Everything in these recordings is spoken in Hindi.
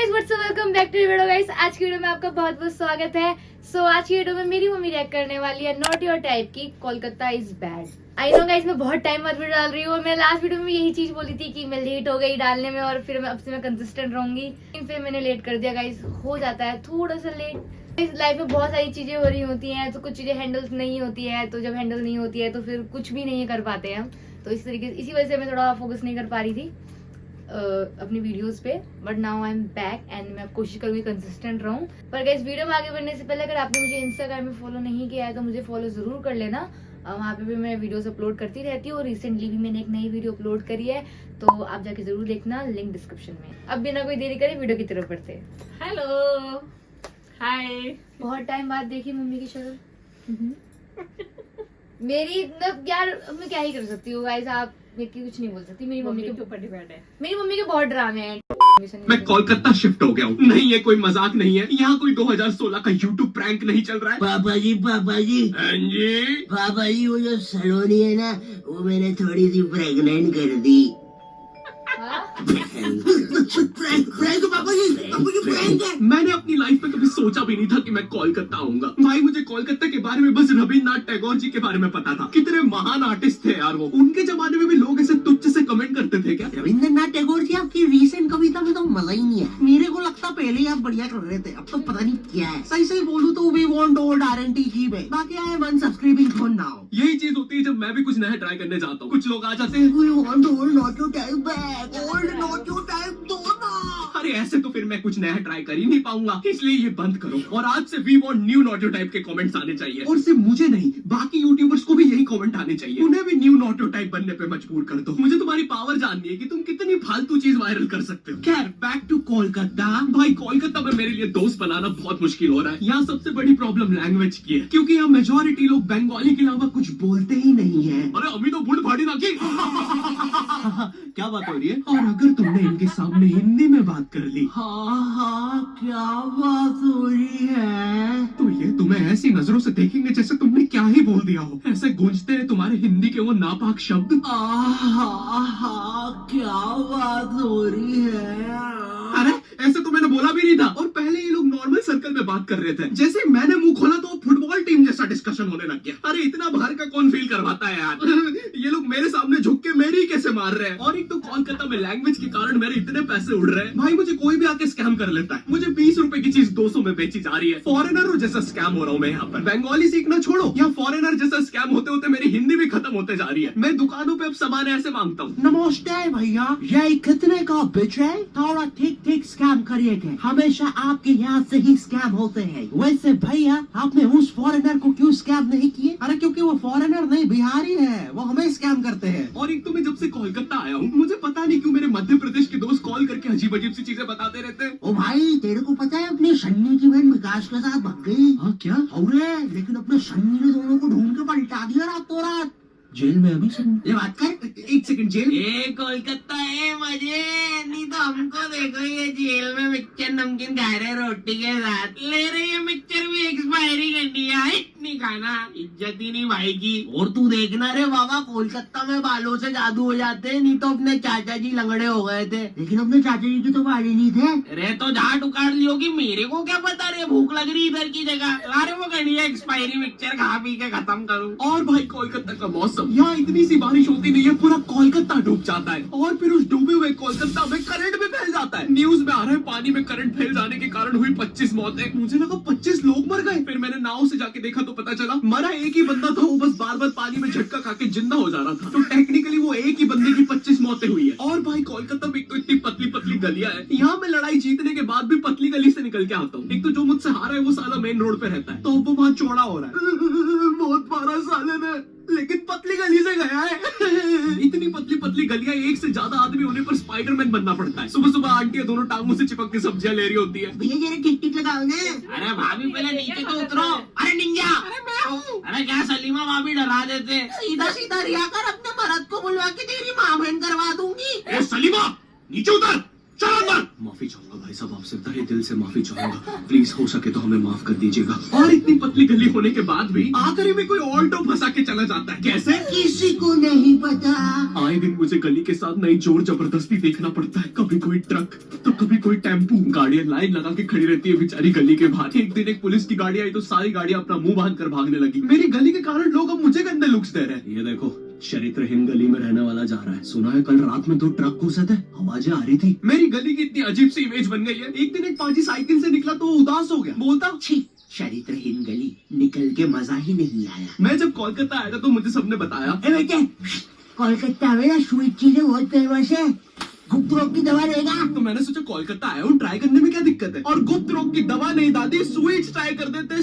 Guys what's up, welcome back to video guys. आज की वीडियो में आपका बहुत बहुत स्वागत है। आज की वीडियो में मेरी मम्मी रिएक्ट करने वाली है नॉट योर टाइप की Kolkata is bad. I know guys, मैं बहुत टाइम बाद वीडियो डाल रही हूँ। मैं लास्ट वीडियो में यही चीज बोली थी कि मैं लेट हो गई डालने में और फिर अब से मैं कंसिस्टेंट रहूंगी, फिर मैंने लेट कर दिया। गाइस हो जाता है थोड़ा सा लेट। इस लाइफ में बहुत सारी चीजें हो रही होती हैं, तो कुछ चीजें हैंडल नहीं होती है, तो जब हैंडल नहीं होती है तो फिर कुछ भी नहीं कर पाते हैं हम। तो इस तरीके से इसी वजह से मैं थोड़ा फोकस नहीं कर पा रही थी अपनी वीडियोस पे। But now I am back and मैं कोशिश करूंगी कंसिस्टेंट रहूं। पर गाइस वीडियो में आगे बढ़ने से पहले अगर आपने मुझे इंस्टाग्राम में फॉलो नहीं किया है तो मुझे फॉलो जरूर कर लेना। वहाँ पे भी मैं वीडियोस अपलोड करती रहती हूँ और रिसेंटली भी मैंने एक नई वीडियो अपलोड करी है, तो आप जाके जरूर देखना, लिंक डिस्क्रिप्शन में। अब बिना कोई देरी करे वीडियो की तरफ बढ़ते। हेलो, हाय। बहुत टाइम बाद देखी मम्मी की शक्ल मेरी। मतलब यार मैं क्या ही कर सकती हूँ गाइस, आप मेरी कुछ नहीं बोल सकती। मेरी मम्मी के ऊपर डिपेंड है। मेरी मम्मी के बहुत ड्रामे हैं। मैं कोलकाता शिफ्ट हो गया हूँ। नहीं, ये कोई मजाक नहीं है। यहाँ कोई 2016 का यूट्यूब प्रैंक नहीं चल रहा है। पापा जी हाँ जी। पापा जी, वो जो सलोनी है ना, वो मैंने थोड़ी सी प्रेग्नेंट कर दी। प्रैंक पापा जी प्रैंक है। मैंने अपनी लाइफ में कभी सोचा भी नहीं था कि मैं कोलकाता आऊंगा। भाई मुझे कोलकाता के बारे में बस रविन्द्रनाथ टैगोर जी के बारे में पता था। कितने महान आर्टिस्ट थे यार वो। उनके जमाने में भी लोग ऐसे तुच्छ से कमेंट करते थे क्या? रविन्द्रनाथ टैगोर जी, आपकी रीसेंट कविता में तो मजा ही नहीं है। मेरे को लगता पहले ही आप बढ़िया कर रहे थे, अब तो पता नहीं क्या है। सही सही बोलूं तो we want old RNT cheap है। बाकी I am unsubscribing for now. यही चीज होती है जब मैं भी कुछ नया ट्राई करने जाता हूँ। कुछ लोग आ जाते हैं, we want old not your type back, old not your type दो ना। अरे ऐसे तो फिर मैं कुछ नया ट्राई कर ही नहीं पाऊंगा, इसलिए ये बंद करो। और आज से we want new not your type के कमेंट्स आने चाहिए। और सिर्फ मुझे नहीं, बाकी यूट्यूबर्स को भी यही कमेंट आने चाहिए। उन्हें भी न्यू नॉट योर टाइप बनने पे मजबूर कर दो। मुझे तुम्हारी पावर जाननी है कि तुम कितनी फालतू चीज वायरल कर सकते हो। खैर, बैक टू कोलकाता। भाई कोलकाता में मेरे लिए दोस्त बनाना बहुत मुश्किल हो रहा है। यहाँ सबसे बड़ी प्रॉब्लम लैंग्वेज की है, क्योंकि यहाँ मेजोरिटी लोग बंगाली के अलावा कुछ बोलते ही नहीं है। अरे अभी तो बुढ़ फाड़ी ना की क्या बात हो रही है? और अगर तुमने इनके सामने हिंदी में बात कर ली, हाँ क्या बात हो रही है? तो ये तुम्हें ऐसी नजरों से देखेंगे जैसे तुमने क्या ही बोल दिया हो। ऐसे गूंजते हैं तुम्हारे हिंदी के वो नापाक शब्द। क्या बात हो रही है? अरे ऐसे तो मैंने बोला भी नहीं था। और पहले ये लोग नॉर्मल सर्कल में बात कर रहे थे, जैसे मैंने मुंह खोला तो फुटबॉल टीम जैसा डिस्कशन होने लग गया। अरे इतना बाहर का कौन फील करवाता है यार ये लोग मेरे सामने झुक के मेरी ही कैसे मार रहे हैं। और एक तो कोलकाता में लैंग्वेज के कारण मेरे इतने पैसे उड़ रहे हैं। भाई मुझे कोई भी आके स्कैम कर लेता है। मुझे 20 रुपए की चीज 200 में बेची जा रही है। फॉरेनर जैसा स्कैम हो रहा हूँ मैं यहाँ पर। बंगाली सीखना छोड़ो, यहाँ फॉरेनर जैसा स्कैम होते होते मेरी हिंदी भी खत्म होते जा रही है। मैं दुकानों पे अब सामान ऐसे मांगता हूँ। नमस्ते भैया, ये कितने का बिच है? थोड़ा ठीक ठीक स्कैम करिएगा, हमेशा आपके यहाँ से ही स्कैम होते हैं। वैसे भैया, आपने उस फॉरेनर को क्यों स्कैम नहीं किए? अरे क्योंकि वो फॉरेनर नहीं, बिहारी है, वो हमें स्कैम करते हैं। और एक तो मैं जब से कोलकाता आया हूँ, मुझे पता नहीं क्यों मेरे मध्य प्रदेश के दोस्त कॉल करके अजीब अजीब सी चीजें बताते रहते हैं। ओ भाई, तेरे को पता है अपने सन्नी की बहन विकास के साथ भाग गई? हाँ क्या? और लेकिन अपने सन्नी ने दोनों को ढूंढ के पलटा दिया रातों रात। जेल में अभी ये बात कर। एक सेकंड, जेल? कोलकाता है मजे, नहीं तो हमको देखो ये जेल में मिक्सचर नमकीन खा रहे रोटी के साथ। ले रहे ये मिक्सचर भी एक्सपायरी करनी है, नहीं खाना, इज्जत ही नहीं भाई की। और तू देखना रे बाबा, कोलकाता में बालों से जादू हो जाते हैं, नहीं तो अपने चाचा जी लंगड़े हो गए थे। लेकिन अपने चाचा जी की तो बाल ही नहीं थे। अरे तो झाट उखाड़ लियो कि मेरे को क्या पता रे, भूख लग रही इधर की जगह। अरे वो करनी है एक्सपायरी मिक्सचर खा पी के खत्म करूँ। और भाई कोलकाता का मौसम, यहाँ इतनी सी बारिश होती नहीं है, पूरा कोलकाता डूब जाता है। और फिर उस डूबे हुए कोलकाता में करंट भी फैल जाता है। न्यूज में आ रहा है पानी में करंट फैल जाने के कारण हुई 25 मौतें। मुझे लगा 25 लोग मर गए। फिर मैंने नाव से जाके देखा तो पता चला मरा एक ही बंदा था। वो बस बार बार पानी में झटका खा के जिंदा हो जा रहा था। तो टेक्निकली वो एक ही बंदे की 25 मौतें हुई है। और भाई कोलकाता में एक तो इतनी पतली पतली गलियां है। यहाँ मैं लड़ाई जीतने के बाद भी पतली गली से निकल के आता हूँ। एक तो जो मुझसे हारा है वो साला मेन रोड पे रहता है, तो वो वहाँ चौड़ा हो रहा है। बहुत मारा साले ने, लेकिन पतली गली से गया है इतनी पतली पतली गलियां, एक से ज्यादा आदमी होने पर स्पाइडरमैन बनना पड़ता है। सुबह सुबह आंटियां दोनों टांगों से चिपक के सब्जियां ले रही होती है। भैया जरा टिक टिक लगाओगे? अरे भाभी पहले नीचे तो उतरो। अरे निंजा, अरे मैं हूँ। अरे क्या सलीमा भाभी डरा देते। सीधा सीधा रिया कर, अपने मर्द को बुलवा के तेरी माँ बहन करवा दूंगी। ए सलीमा, नीचे उतर। चलो अंदर। माफी चाहूंगा भाई साहब, आपसे तहे दिल से माफी चाहूंगा। प्लीज हो सके तो हमें माफ कर दीजिएगा। और इतनी पतली गली होने के बाद भी आखिरी में कोई ऑल्टो फंसा के चला जाता है, कैसे? किसी को नहीं पता। आए दिन मुझे गली के साथ नई जोर जबरदस्ती देखना पड़ता है। कभी कोई ट्रक तो कभी कोई टेम्पू। गाड़ियां लाइन लगा के खड़ी रहती है बेचारी गली के बाहर। एक दिन एक पुलिस की गाड़ी आई तो सारी गाड़ियां अपना मुंह बांध कर भागने लगी। मेरी गली के कारण लोग अब मुझे गंदे लुक्स दे रहे हैं। ये देखो, चरित्रहीन गली में रहने वाला जा रहा है। सुना है कल रात में 2 ट्रक घुसे थे, आवाजें आ रही थी। मेरी गली की इतनी अजीब सी इमेज बन गई है। एक दिन एक पाजी साइकिल से निकला तो वो उदास हो गया, बोलता छी, चरित्रहीन गली, निकल के मजा ही नहीं आया। मैं जब कोलकाता आया था तो मुझे सबने बताया, ए बेटे, कोलकाता में ना स्वीट चीजें बहुत फेमस है, गुप्त रोग की दवा लेगा। तो मैंने सोचा कोलकाता आया हूँ, ट्राई करने में क्या दिक्कत है। और गुप्त रोग की दवा नहीं दादी, स्वीट्स ट्राई कर देते।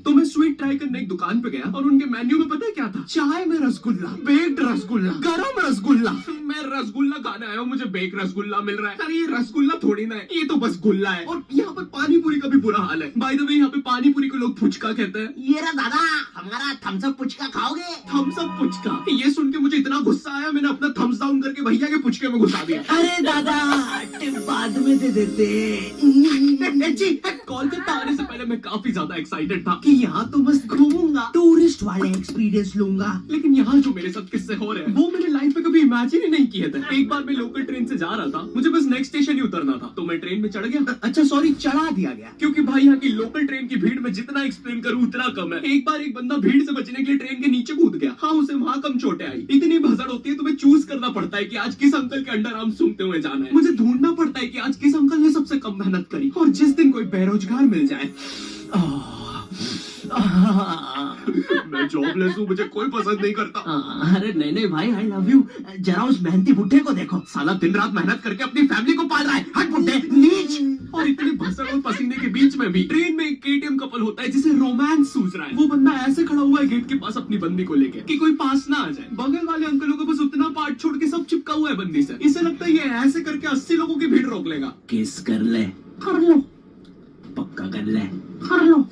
तो मैं स्वीट ट्राई करने एक दुकान पे गया और उनके मेन्यू में पता है क्या था? चाय में रसगुल्ला, बेक्ड रसगुल्ला, गरम रसगुल्ला। मैं रसगुल्ला खाने आया हूँ, मुझे बेक रसगुल्ला मिल रहा है। अरे ये रसगुल्ला थोड़ी ना है, ये तो बस गुल्ला है। और यहाँ पर पानी पूरी का भी बुरा हाल है। बाय द वे, यहाँ पे पानी पूरी को लोग फुचका कहते हैं। ये रहा दादा, हमारा थम्स अप पुचका खाओगे? थम्स अप पुचका, ये सुन के मुझे इतना गुस्सा आया, मैंने अपना थम्स डाउन करके भैया के पुचके में घुसा दिया। अरे दादा, टिप बाद में दे देते। जी, कोलकाता आने से पहले मैं काफी ज्यादा एक्साइटेड था कि यहाँ तो बस घूमूंगा, टूरिस्ट वाले एक्सपीरियंस लूंगा। लेकिन यहाँ जो मेरे साथ किस्से हो रहे हैं वो मैंने लाइफ में कभी इमेजिन ही नहीं किए थे। एक बार मैं लोकल ट्रेन से जा रहा था, मुझे बस नेक्स्ट स्टेशन ही उतरना था, तो मैं ट्रेन में चढ़ गया। अच्छा सॉरी, चढ़ा दिया गया। क्योंकि भाई यहाँ की लोकल ट्रेन की भीड़ में जितना एक्सप्लेन करूँ उतना कम है। एक बार एक बंदा भीड़ से बचने के लिए ट्रेन के नीचे कूद गया। हाँ, उसे वहाँ कम चोटें आई। इतनी भसड़ होती है, तुम्हें चूज करना पड़ता है कि आज किस अंकल के अंडर आर्म सूंघते हुए जाना है। मुझे ढूंढना पड़ता है कि आज किस अंकल ने सबसे कम मेहनत करी। और जिस दिन कोई बेरोजगार मिल जाए, मैं जॉबलेस हूँ, मुझे कोई पसंद नहीं करता। अरे नहीं नहीं भाई, आई लव यू। जरा उस मेहनती बुड्ढे को देखो, साला दिन रात मेहनत करके अपनी फैमिली को पाल रहा है। हट बुड्ढे, नीच। और इतने भसड़ और पसीने के बीच में भी ट्रेन में एक केटीएम कपल होता है जिसे रोमांस सूझ रहा है। वो बंदा ऐसे खड़ा हुआ है गेट के पास अपनी बंदी को लेके कि कोई पास ना आ जाए। बगल वाले अंकलों को बस उतना पार्ट छोड़ के सब चिपका हुआ है बंदी से। इसे लगता है ये ऐसे करके 80 लोगों की भीड़ रोक लेगा। किस कर ले, कर लो, पक्का कर ले, कर लो।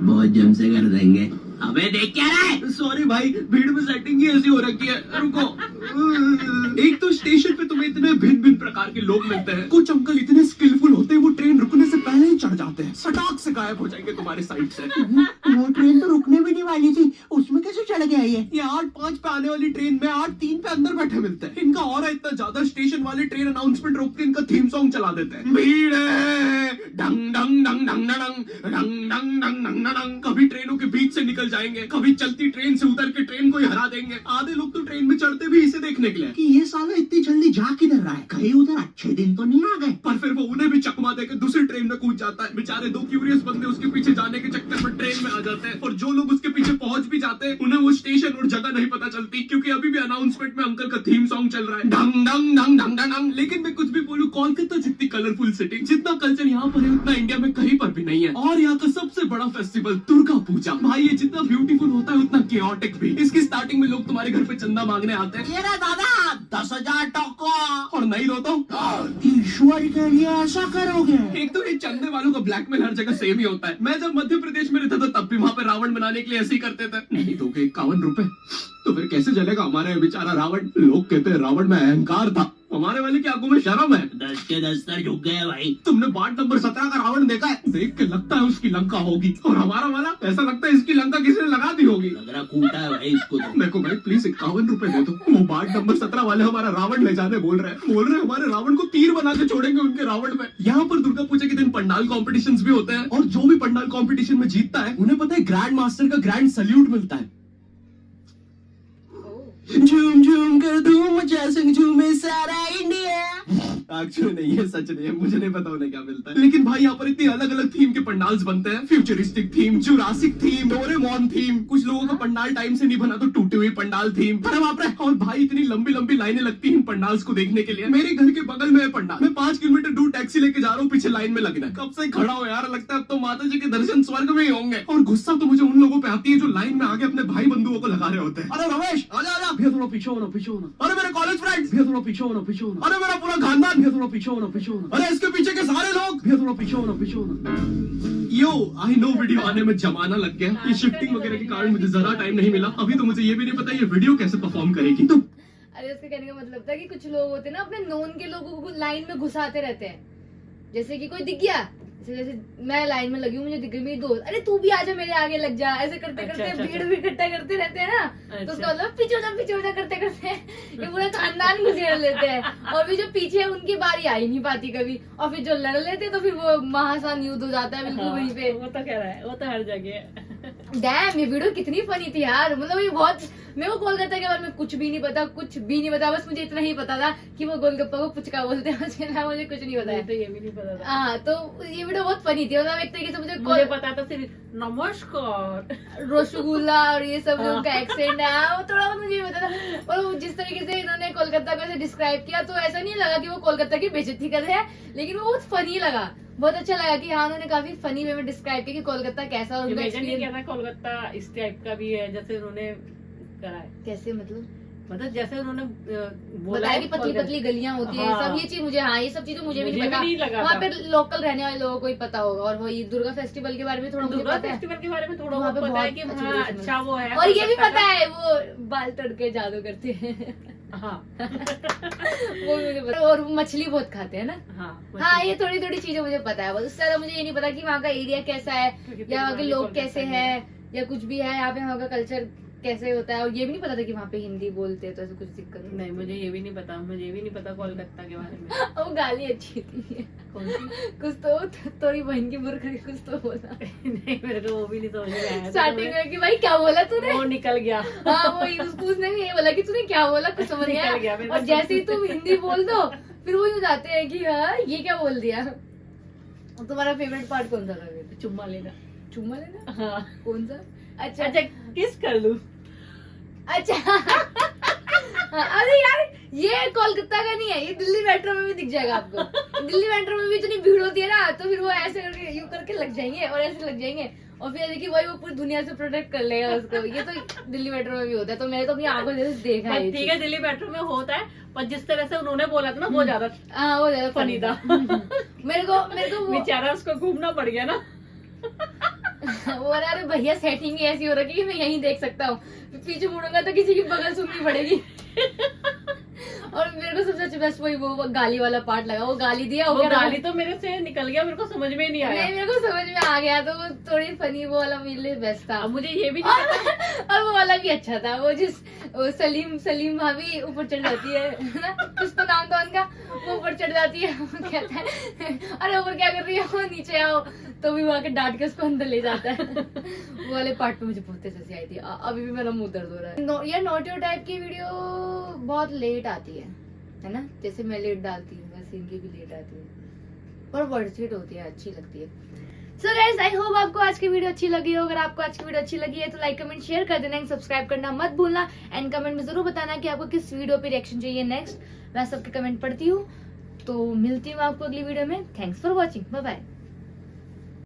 बहुत जम से कर देंगे। अबे देख क्या रहा है? सॉरी भाई, भीड़ में सेटिंग ही ऐसी हो रखी है। रुको। एक तो स्टेशन पे तुम्हें इतने भिन्न भिन्न प्रकार के लोग मिलते हैं। कुछ अंकल इतने स्किलफुल होते हैं, वो ट्रेन रुकने से पहले ही चढ़ जाते हैं, सटाक से गायब हो जाएंगे तुम्हारी साइड से। वो ट्रेन तो रुकने भी नहीं वाली थी, उसमें कैसे चढ़ गया ये? 8:05 पे आने वाली ट्रेन में 8:03 पे अंदर बैठे मिलते हैं। इनका और इतना ज्यादा, स्टेशन वाले ट्रेन अनाउंसमेंट रोक के इनका थीम सॉन्ग चला देते हैं। भीड़ है, डंग डंग डंग डंग डंग डंग डंग डंग डंग डंग। कभी ट्रेनों के बीच से निकल जाएंगे, कभी चलती ट्रेन से उतर के ट्रेन को ही हरा देंगे। आधे लोग तो ट्रेन में चढ़ते भी इसे देखने के लिए कि ये साला इतनी जल्दी जा किधर रहा है, कहीं उधर अच्छे दिन तो नहीं आ गए। पर फिर वो उन्हें भी चकमा देकर दूसरी ट्रेन में कूद जाता है। बेचारे 2 क्यूरियस बंदे उसके पीछे जाने के चक्कर में ट्रेन में आ जाते हैं। और जो लोग उसके पीछे पहुंच भी जाते हैं, उन्हें वो स्टेशन और जगह नहीं पता चलती, क्योंकि अभी भी अनाउंसमेंट में अंकल का थीम सॉन्ग चल रहा है, डंग डंग डंग डंग डंग। लेकिन मैं कुछ भी बोलूं, कोलकाता जितनी कलरफुल सिटी, जितना कल्चर यहाँ पर है उतना इंडिया में कहीं पर भी नहीं है। और यहाँ का सबसे बड़ा फेस्टिवल दुर्गा पूजा। भाई ये जितना ब्यूटीफुल होता है उतना केओटिक भी। इसकी स्टार्टिंग में लोग तुम्हारे घर पे चंदा मांगने आते हैं। ये रहा दादा, 10,000 टोको। और नहीं दो तो ईश्वर के लिए ऐसा करोगे? एक तो ये चंदे वालों का ब्लैकमेल हर जगह सेम ही होता है। मैं जब मध्य प्रदेश में रहता था तब भी वहाँ पे रावण बनाने के लिए ऐसे ही करते थे। नहीं दोगे 51 रुपए तो फिर कैसे जलेगा हमारे बेचारा रावण। लोग कहते हैं रावण में अहंकार था, हमारे वाले की आंखों में शर्म है। 10 के 10 तर झुक गए भाई। तुमने वार्ड नंबर 17 का रावण देखा है? देख के लगता है उसकी लंका होगी, और हमारा वाला ऐसा लगता है इसकी लंका किसी ने लगा दी होगी। लग रहा कूटा है भाई इसको तो। मेरे को भाई प्लीज 51 रुपए दे दो। वो वार्ड नंबर 17 वाले हमारा रावण ले जाने बोल रहे हैं हमारे रावण को तीर बना के छोड़ेंगे उनके रावण में। यहाँ पर दुर्गा पूजा के दिन पंडाल कॉम्पिटिशन्स भी होते हैं, और जो भी पंडाल कॉम्पिटिशन में जीतता है उन्हें पता है ग्रैंड मास्टर का ग्रैंड सल्यूट मिलता है। झूम झूम कर धूम जैसे झूमे सारा इंडिया। एक्चुअली नहीं है, सच नहीं है, मुझे नहीं पता उन्हें क्या मिलता है। लेकिन भाई यहाँ पर इतनी अलग अलग थीम के पंडाल्स बनते हैं। Futuristic theme, Jurassic theme, Doraemon theme. कुछ लोगों का पंडाल टाइम से नहीं बना तो टूटी हुई पंडाल थीम। और भाई इतनी लंबी लंबी लाइनें लगती हैं पंडाल्स को देखने के लिए। मेरे घर के बगल में है पंडाल, मैं 5 किलोमीटर दूर टैक्सी लेके जा रहा हूँ, पीछे लाइन में लगना है। कब से खड़ा हो यार, लगता है अब तो माता जी के दर्शन स्वर्ग में ही होंगे। और गुस्सा तो मुझे उन लोगों पे आती है जो लाइन में आगे अपने भाई बंधुओं को लगा रहे होते हैं। अरे रमेश आजा आजा, भैया थोड़ा पीछे होना, पीछे होना। अरे मेरे कॉलेज फ्रेंड्स, भैया थोड़ा पीछे होना, पीछे होना। अरे मेरा पूरा खानदान, भैया थोड़ा पीछे होना, पीछे होना। अरे इसके पीछे के सारे लोग, भैया थोड़ा पीछे होना, पीछे होना। यो आई नो वीडियो आने में जमाना लग गया। ये शिफ्टिंग वगैरह के कारण मुझे जरा टाइम नहीं मिला। अभी तो मुझे ये भी नहीं पता ये वीडियो कैसे परफॉर्म करेगी। तो अरे उसके कहने का मतलब था कि कुछ लोग होते हैं ना, अपने नोन के लोगों को लाइन में घुसाते रहते हैं। जैसे कि कोई दिख गया, जैसे मैं लाइन में लगी हूँ, मुझे दिख गई मेरी दोस्त, अरे तू भी आजा मेरे आगे लग जा, ऐसे करते अच्छा, करते अच्छा, भीड़ अच्छा। भी इकट्ठा करते रहते हैं ना। तो उसका मतलब पीछे हो जा करते करते ये पूरा खानदान घुसेड़ लेते हैं। और भी जो पीछे है उनकी बारी आ ही नहीं पाती कभी, और फिर जो लड़ लेते हैं तो फिर वो महासान युद्ध हो जाता है बिल्कुल वहीं पे। वो तो कह रहा है, वो तो हर जगह है। डैम, ये वीडियो कितनी फनी थी यार। मतलब ये बहुत, मेरे को कोलकाता के बारे में कुछ भी नहीं पता, कुछ भी नहीं पता। बस मुझे इतना ही पता था कि वो गोलगप्पा को पुचका बोलते हैं, उसके अलावा मुझे कुछ नहीं पता मुझे है। तो ये भी नहीं पता था। हाँ, तो ये वीडियो बहुत फनी थी। मतलब एक तरीके से मुझे पता था सिर्फ नमस्कार, रसगुल्ला और ये सब जो हाँ। उनका एक्सेंट है, वो थोड़ा बहुत मुझे पता था। और वो जिस तरीके से इन्होंने कोलकाता को ऐसे डिस्क्राइब किया, तो ऐसा नहीं लगा कि वो कोलकाता की बेइज्जती कर रहे हैं, लेकिन वो बहुत फनी लगा। बहुत अच्छा लगा कि हाँ, उन्होंने काफी फनी वे में डिस्क्राइब किया कि कोलकाता कैसा और उनका इमेजिन नहीं किया एक्सपीरियंस था कोलकाता इस टाइप का भी है जैसे उन्होंने करा है। कैसे, मतलब जैसे उन्होंने बोला बताया है कि पतली कोलकाता- पतली गलियां होती है, हाँ। सब ये चीज मुझे, हाँ ये सब चीजें मुझे भी नहीं मुझे पता। भी नहीं लगा वहाँ था। पे लोकल रहने वाले लोगों को ही पता होगा। और वही दुर्गा फेस्टिवल के बारे में थोड़ा मुझे दुर्गा पता है। फेस्टिवल के बारे में थोड़ा वहाँ बहुत पे पता है बहुत कि अच्छी हाँ तरीके से अच्छा वो है। और ये भी कोलकाता पता है वो बाल तड़के जादू करते हैं। का। हाँ वो भी मुझे पता। और वो मछली बहुत खाते हैं ना। हाँ, ये थोड़ी थोड़ी चीजें मुझे पता है। बस उससे ज्यादा मुझे ये नहीं पता कि वहाँ का एरिया कैसा है, या वहाँ के लोग कैसे हैं, या कुछ भी है यहाँ पे, वहाँ का कल्चर कैसे होता है। और ये भी नहीं पता था कि वहाँ पे हिंदी बोलते हैं, तो ऐसे कुछ दिक्कत नहीं, मुझे ये भी नहीं पता, मुझे ये भी नहीं पता कोलकाता के बारे में। वो गाली अच्छी थी। कौन सी? कुछ तो तोरी बहन की बुर करके कुछ तो बोला नहीं, मेरे को वो भी नहीं समझ में आया। स्टार्टिंग में कि भाई क्या बोला तूने। वो निकल गया। हाँ, उसने भी ये बोला कि तूने क्या बोला, कुछ समझ नहीं निकल गया आया। मेरे और को। जैसे ही तुम हिंदी बोल दो, फिर वो यूँ जाते हैं कि हाँ ये क्या बोल दिया। और तुम्हारा फेवरेट पार्ट कौन सा था फिर? चुम्मा लेना। चुम्मा लेना? हाँ। कौन सा? अच्छा अच्छा, किस कर लूं? अच्छा। अरे यार, ये कोलकाता का नहीं है, ये दिल्ली मेट्रो में भी दिख जाएगा आपको। दिल्ली मेट्रो में भी इतनी भीड़ होती है ना, तो फिर वो ऐसे करके यूं करके लग जाएंगे और ऐसे लग जाएंगे, और फिर देखिए वही वो पूरी दुनिया से प्रोटेक्ट कर लेगा उसको। ये तो दिल्ली मेट्रो में भी होता है, तो मैंने तो अपनी आंखों से देखा है ये ठीक है, दिल्ली मेट्रो में होता है, पर जिस तरह से उन्होंने बोला था ना वो ज्यादा चीज़। हाँ, वो ज्यादा फनी था। मेरे को वो बेचारा उसको घूमना पड़ गया ना। वो रहा, अरे भैया सेटिंग ही ऐसी हो रखी कि मैं यहीं देख सकता हूँ, पीछे मुड़ूंगा तो किसी की बगल सुननी पड़ेगी। और मेरे को सबसे बेस्ट वही वो गाली वाला पार्ट लगा। वो गाली दिया, वो कह रहा, गाली तो मेरे से निकल गया, मेरे को समझ में ही नहीं आया। नहीं, मेरे को समझ में आ गया, तो वो थोड़ी फनी वो वाला मेरे लिए बेस्ट था। अब मुझे ये भी नहीं पता। और वो वाला भी अच्छा था, वो वो सलीम भाभी ऊपर चढ़ जाती है ना, कुछ तो नाम था उनका, वो ऊपर चढ़ जाती है, वो कहता है अरे ऊपर क्या कर रही है, वो नीचे आओ, तो भी वहाँ के डांट के उसको अंदर ले जाता है। वो वाले पार्ट पे मुझे बहुत हंसी आई थी। अभी भी मेरा मुंह दर्द हो रहा है। ये नॉट योर टाइप की वीडियो बहुत लेट आती है ना, जैसे मैं लेट डालती हूँ वैसे इनकी भी लेट आती है, पर वर्थ इट होती है, अच्छी लगती है। सो गाइस, आई होप आपको आज की वीडियो अच्छी लगी हो। अगर आपको आज की वीडियो अच्छी लगी है तो लाइक कमेंट शेयर कर देना, सब्सक्राइब करना मत भूलना, एंड कमेंट में जरूर बताना कि आपको किस वीडियो पे रिएक्शन चाहिए नेक्स्ट। मैं सबके कमेंट पढ़ती हूँ। तो मिलती हूँ आपको अगली वीडियो में। Thanks for watching, bye bye.